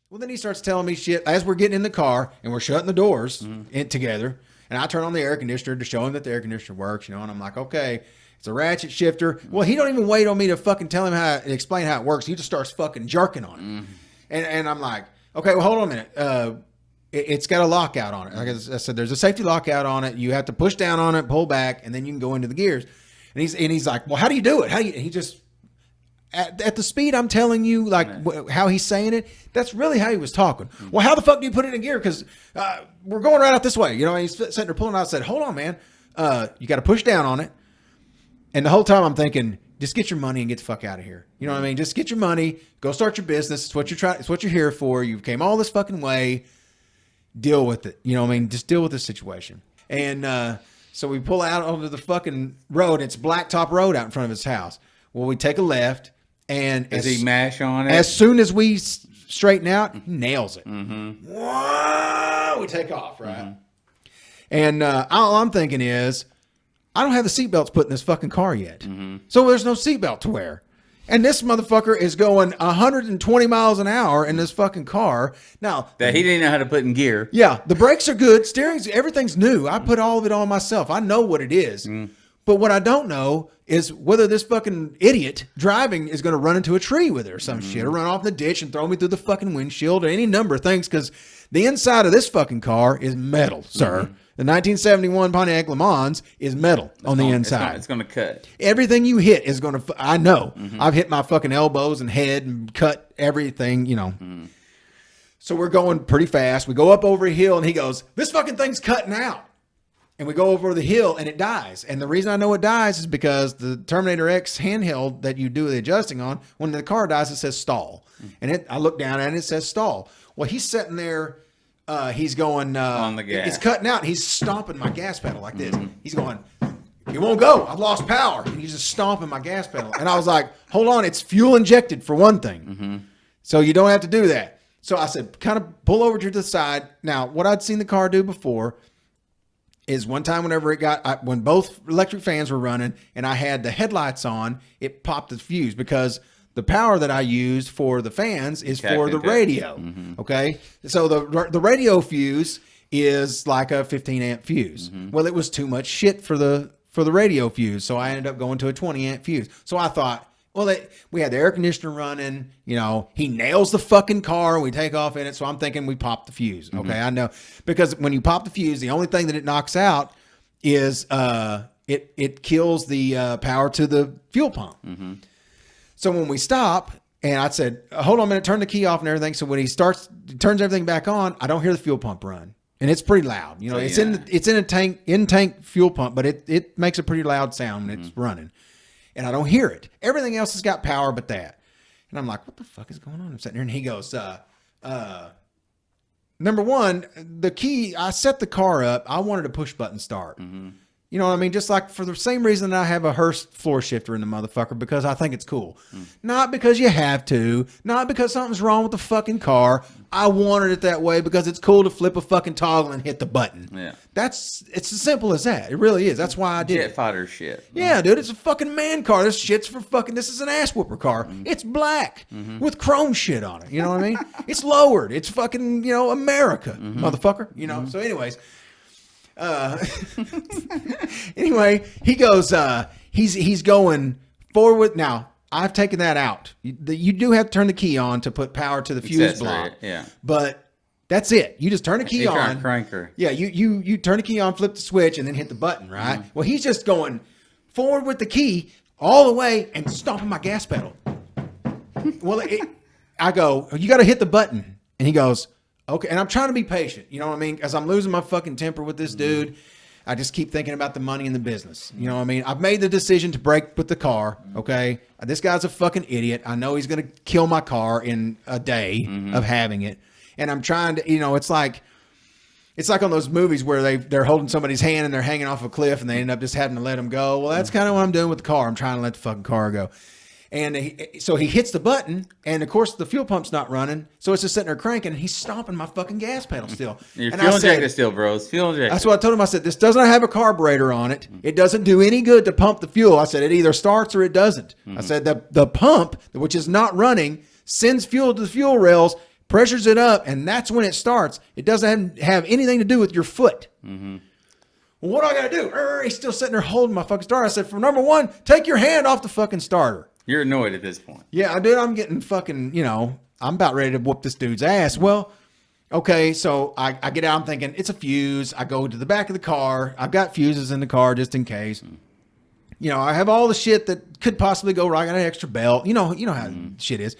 Well, then he starts telling me shit as we're getting in the car and we're shutting the doors together. And I turn on the air conditioner to show him that the air conditioner works, and I'm like, okay, it's a ratchet shifter. Well, he don't even wait on me to fucking tell him explain how it works. He just starts fucking jerking on it. And I'm like, okay, well, hold on a minute. It's got a lockout on it. Like I said, there's a safety lockout on it. You have to push down on it, pull back, and then you can go into the gears. And he's like, well, how do you do it? He just, at the speed I'm telling you, like how he's saying it, that's really how he was talking. Well, how the fuck do you put it in gear? Because we're going right out this way. He's sitting there pulling out. I said, hold on, man. You got to push down on it. And the whole time I'm thinking, just get your money and get the fuck out of here. You know what I mean? Just get your money, go start your business. It's what you're trying. It's what you're here for. You came all this fucking way. Deal with it. You know what I mean? Just deal with the situation. And so we pull out onto the fucking road. It's Blacktop Road out in front of his house. Well, we take a left. And does he mash on it? As soon as we straighten out, he nails it. Whoa, we take off, right? And all I'm thinking is, I don't have the seatbelts put in this fucking car yet. So there's no seatbelt to wear. And this motherfucker is going 120 miles an hour in this fucking car. Now that he didn't know how to put in gear. Yeah, the brakes are good. Everything's new. I put all of it on myself. I know what it is. But what I don't know is whether this fucking idiot driving is going to run into a tree with it or some shit, or run off the ditch and throw me through the fucking windshield, or any number of things, because the inside of this fucking car is metal, sir. The 1971 Pontiac Le Mans is metal on the inside. It's going to cut. Everything you hit is going to... I know. I've hit my fucking elbows and head and cut everything, So we're going pretty fast. We go up over a hill and he goes, this fucking thing's cutting out. And we go over the hill and it dies. And the reason I know it dies is because the Terminator X handheld that you do the adjusting on, when the car dies, it says stall. And I look down at it, it says stall. Well, he's sitting there... he's going on the gas. It's cutting out. He's stomping my gas pedal like this. He's going, it won't go. I've lost power. And he's just stomping my gas pedal. And I was like, hold on. It's fuel injected for one thing. So you don't have to do that. So I said, kind of pull over to the side. Now, what I'd seen the car do before is one time whenever when both electric fans were running and I had the headlights on, it popped the fuse because the power that I used for the fans is for the radio. Okay. So the radio fuse is like a 15 amp fuse. Well, it was too much shit for the radio fuse. So I ended up going to a 20 amp fuse. So I thought, well, we had the air conditioner running, he nails the fucking car and we take off in it. So I'm thinking we popped the fuse. Okay. I know, because when you pop the fuse, the only thing that it knocks out is, it kills the power to the fuel pump. So when we stop, and I said, hold on a minute, turn the key off and everything. So when he turns everything back on, I don't hear the fuel pump run. And it's pretty loud. It's in a tank fuel pump, but it makes a pretty loud sound when it's running. And I don't hear it. Everything else has got power but that. And I'm like, what the fuck is going on? I'm sitting there and he goes, number one, the key, I set the car up. I wanted a push button start. You know what I mean? Just like for the same reason that I have a Hurst floor shifter in the motherfucker, because I think it's cool. Not because you have to, not because something's wrong with the fucking car. I wanted it that way because it's cool to flip a fucking toggle and hit the button. Yeah. It's as simple as that. It really is. That's why I did Jet it. fighter shit. Yeah, dude, it's a fucking man car. This is an ass whooper car. It's black with chrome shit on it. You know what I mean? It's lowered. It's fucking, America, motherfucker. So anyways, anyway, he goes, he's going forward. Now, I've taken that out. You do have to turn the key on to put power to the fuse block. Yeah. But that's it. You just turn the key on. Cranker. Yeah, you turn the key on, flip the switch, and then hit the button, right? Well, he's just going forward with the key all the way and stomping my gas pedal. Well, I go, you got to hit the button. And he goes, okay. And I'm trying to be patient. You know what I mean? As I'm losing my fucking temper with this dude, I just keep thinking about the money in the business. You know what I mean? I've made the decision to break with the car. Okay. This guy's a fucking idiot. I know he's going to kill my car in a day of having it. And I'm trying to, it's like on those movies where they're holding somebody's hand and they're hanging off a cliff and they end up just having to let them go. Well, that's kind of what I'm doing with the car. I'm trying to let the fucking car go. And so he hits the button, and of course the fuel pump's not running, so it's just sitting there cranking, and he's stomping my fucking gas pedal still. Your fuel injector still, bro. It's fuel injector. That's what I told him. I said, this does not have a carburetor on it. It doesn't do any good to pump the fuel. I said, it either starts or it doesn't. I said, the pump, which is not running, sends fuel to the fuel rails, pressures it up, and that's when it starts. It doesn't have anything to do with your foot. Well, what do I got to do? He's still sitting there holding my fucking starter. I said, for number one, take your hand off the fucking starter. You're annoyed at this point. Yeah, I did. I'm getting fucking, I'm about ready to whoop this dude's ass. Well, okay, so I get out. I'm thinking, it's a fuse. I go to the back of the car. I've got fuses in the car just in case. I have all the shit that could possibly go wrong. I got an extra belt. You know how shit is.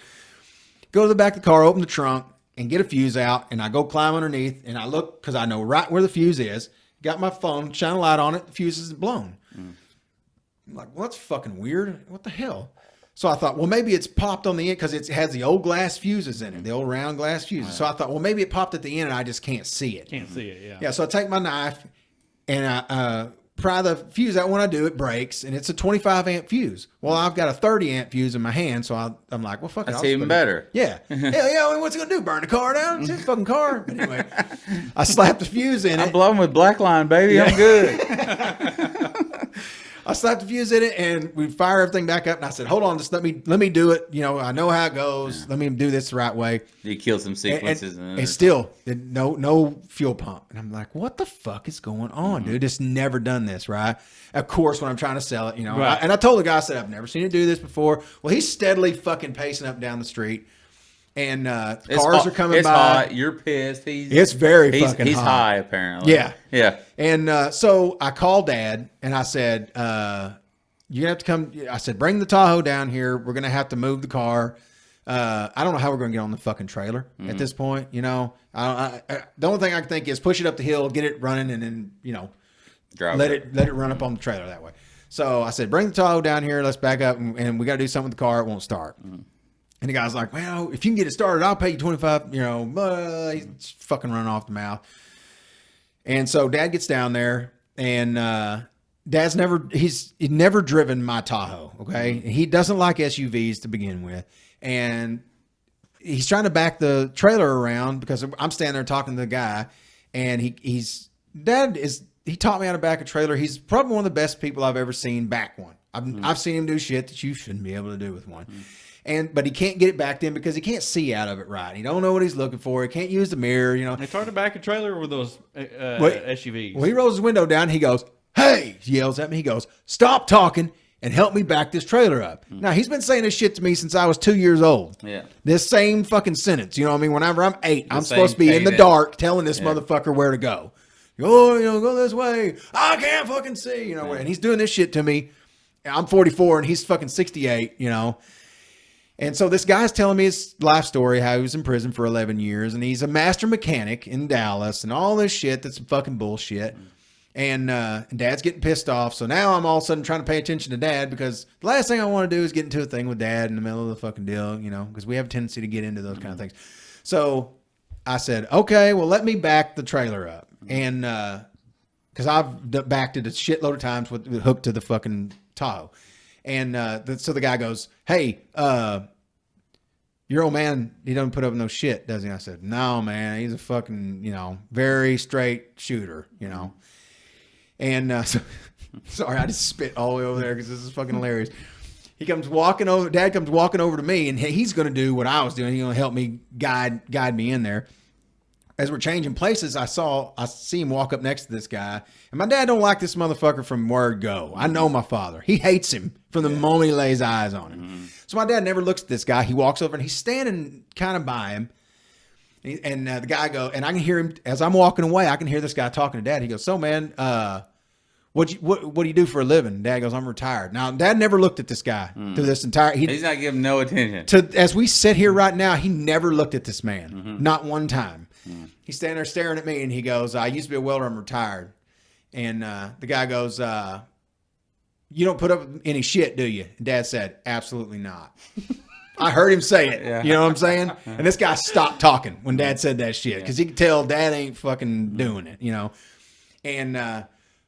Go to the back of the car, open the trunk, and get a fuse out. And I go climb underneath, and I look because I know right where the fuse is. Got my phone, shine a light on it. The fuse is blown. I'm like, well, that's fucking weird. What the hell? So I thought, well, maybe it's popped on the end because it has the old glass fuses in it, the old round glass fuses. Right. So I thought, well, maybe it popped at the end and I just can't see it. Can't see it, yeah. Yeah, so I take my knife and I pry the fuse out. When I do, it breaks, and it's a 25 amp fuse. Well, I've got a 30 amp fuse in my hand, so I'm like, well, fuck it. That's even better. Yeah. Yeah, what's it going to do? Burn the car down? It's his fucking car. But anyway, I slapped the fuse in it. I'm blowing with black line, baby. Yeah. I'm good. I slapped the fuse in it, and we fire everything back up. And I said, "Hold on, just let me do it. I know how it goes. Let me do this the right way." You kill some sequences, and still no fuel pump. And I'm like, "What the fuck is going on, dude? It's never done this, right?" Of course, when I'm trying to sell it, right. And I told the guy, I said, "I've never seen it do this before." Well, he's steadily fucking pacing up and down the street. And cars are coming by. It's hot. You're pissed. It's very fucking hot. He's high, apparently. Yeah. Yeah. And so I called Dad, and I said, you're going to have to come. I said, bring the Tahoe down here. We're going to have to move the car. I don't know how we're going to get on the fucking trailer at this point. The only thing I can think is push it up the hill, get it running, and then, let it run up on the trailer that way. So I said, bring the Tahoe down here. Let's back up, and we got to do something with the car. It won't start. And the guy's like, well, if you can get it started, I'll pay you 25, he's fucking running off the mouth. And so Dad gets down there, and Dad's never driven my Tahoe. Okay. He doesn't like SUVs to begin with. And he's trying to back the trailer around because I'm standing there talking to the guy, and he taught me how to back a trailer. He's probably one of the best people I've ever seen back one. I've seen him do shit that you shouldn't be able to do with one. But he can't get it backed in because he can't see out of it right. He don't know what he's looking for. He can't use the mirror, It's hard to back a trailer with those SUVs. Well, he rolls his window down. He goes, "Hey!" He yells at me. He goes, "Stop talking and help me back this trailer up." Now, he's been saying this shit to me since I was 2 years old. Yeah. This same fucking sentence. You know what I mean? Whenever I'm 8, I'm supposed to be in the dark telling this motherfucker where to go. Go this way. I can't fucking see. And he's doing this shit to me. I'm 44 and he's fucking 68, And so this guy's telling me his life story, how he was in prison for 11 years, and he's a master mechanic in Dallas, and all this shit that's fucking bullshit. And Dad's getting pissed off. So now I'm all of a sudden trying to pay attention to Dad, because the last thing I want to do is get into a thing with Dad in the middle of the fucking deal, because we have a tendency to get into those kind of things. So I said, okay, well, let me back the trailer up. And because I've backed it a shitload of times with hooked to the fucking Tahoe. And so the guy goes, "Hey, your old man, he doesn't put up no shit, does he?" I said, "No, man, he's a fucking, very straight shooter, And sorry, I just spit all the way over there because this is fucking hilarious. Dad comes walking over to me, and he's going to do what I was doing. He's going to help me guide me in there. As we're changing places, I see him walk up next to this guy, and my dad don't like this motherfucker from word go. I know my father. He hates him from the moment he lays eyes on him. So my dad never looks at this guy. He walks over, and he's standing kind of by him. And the guy goes, and I can hear him as I'm walking away. I can hear this guy talking to Dad. He goes, "So, man, what do you do for a living?" Dad goes, "I'm retired." Now, Dad never looked at this guy through this entire. He's not giving no attention. As we sit here right now, he never looked at this man, not one time. He's standing there staring at me, and he goes, "I used to be a welder. I'm retired." And the guy goes, "You don't put up any shit, do you?" And Dad said, "Absolutely not." I heard him say it. Yeah. You know what I'm saying? And this guy stopped talking when Dad said that shit, because he could tell Dad ain't fucking doing it, And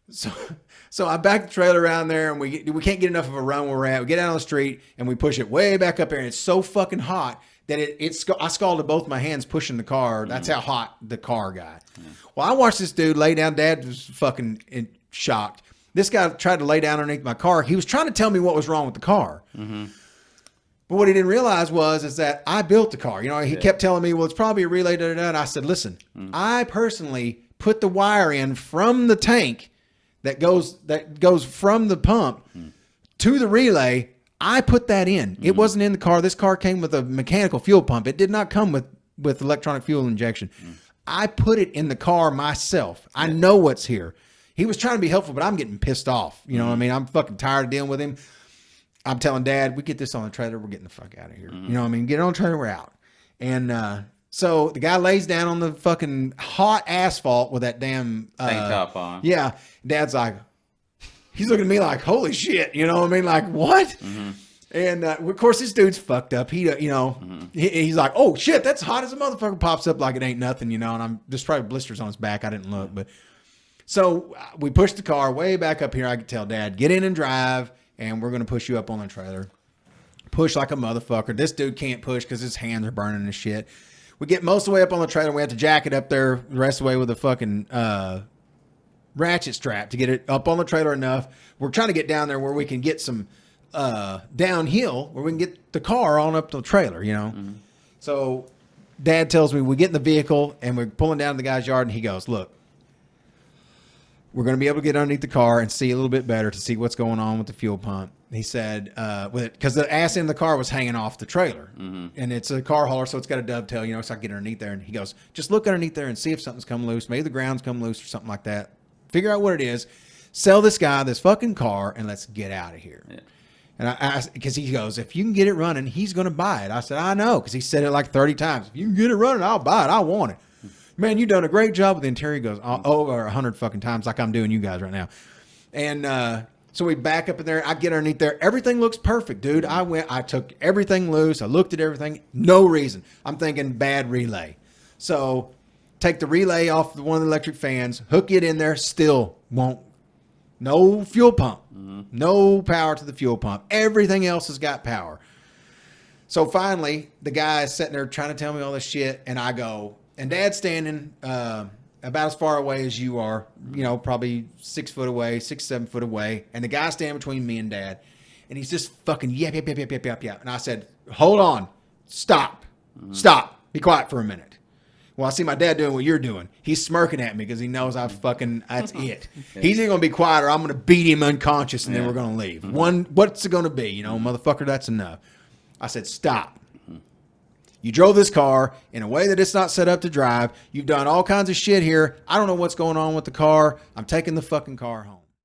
so I back the trailer around there, and we can't get enough of a run where we're at. We get out on the street, and we push it way back up there, and it's so fucking hot that I scalded both my hands pushing the car. That's how hot the car got. Well, I watched this dude lay down. Dad was fucking shocked. This guy tried to lay down underneath my car. He was trying to tell me what was wrong with the car. But what he didn't realize is that I built the car. You know, he kept telling me, well, it's probably a relay, da, da, da. And I said, listen, I personally put the wire in from the tank that goes from the pump to the relay. I put that in. It wasn't in the car. This car came with a mechanical fuel pump. It did not come with electronic fuel injection. I put it in the car myself. I know what's here. He was trying to be helpful, but I'm getting pissed off. You know what I mean? I'm fucking tired of dealing with him. I'm telling Dad, we get this on the trailer, we're getting the fuck out of here. You know what I mean? Get it on the trailer, we're out. And so the guy lays down on the fucking hot asphalt with that damn tank top on. Yeah. Dad's like, he's looking at me like, holy shit. You know what I mean? Like, what? And of course, this dude's fucked up. He, you know, he's like, oh shit, that's hot as a motherfucker. Pops up like it ain't nothing, you know. And there's probably blisters on his back. I didn't look, but so we pushed the car way back up here. I could tell Dad, get in and drive, and we're gonna push you up on the trailer. Push like a motherfucker. This dude can't push because his hands are burning and shit. We get most of the way up on the trailer. We have to jack it up there the rest of the way with a fucking ratchet strap to get it up on the trailer enough. We're trying to get down there where we can get some downhill where we can get the car on up to the trailer, you know. So Dad tells me we get in the vehicle and we're pulling down to the guy's yard, and he goes, look, we're going to be able to get underneath the car and see a little bit better to see what's going on with the fuel pump. He said, because the ass end of the car was hanging off the trailer, and it's a car hauler, so it's got a dovetail, you know, so I can get underneath there. And he goes, just look underneath there and see if something's come loose. Maybe the ground's come loose or something like that. Figure out what it is. Sell this guy this fucking car, and let's get out of here. Yeah. And because he goes, if you can get it running, he's going to buy it. I said, I know, because he said it like 30 times. If you can get it running, I'll buy it. I want it. Man, you've done a great job with the interior. He goes, over 100 fucking times like I'm doing you guys right now. And so we back up in there. I get underneath there. Everything looks perfect, dude. I took everything loose. I looked at everything. No reason. I'm thinking bad relay. So take the relay off one of the electric fans, hook it in there, still won't. No fuel pump. No power to the fuel pump. Everything else has got power. So finally, the guy is sitting there trying to tell me all this shit, and I go, and Dad's standing about as far away as you are, you know, probably 6 foot away, 7 foot away, and the guy's standing between me and Dad, and he's just fucking yap. And I said, hold on, stop, be quiet for a minute. Well, I see my dad doing what you're doing. He's smirking at me because he knows that's it. He's either going to be quiet or I'm going to beat him unconscious and then we're going to leave. What's it going to be? You know, motherfucker, that's enough. I said, stop. You drove this car in a way that it's not set up to drive. You've done all kinds of shit here. I don't know what's going on with the car. I'm taking the fucking car home.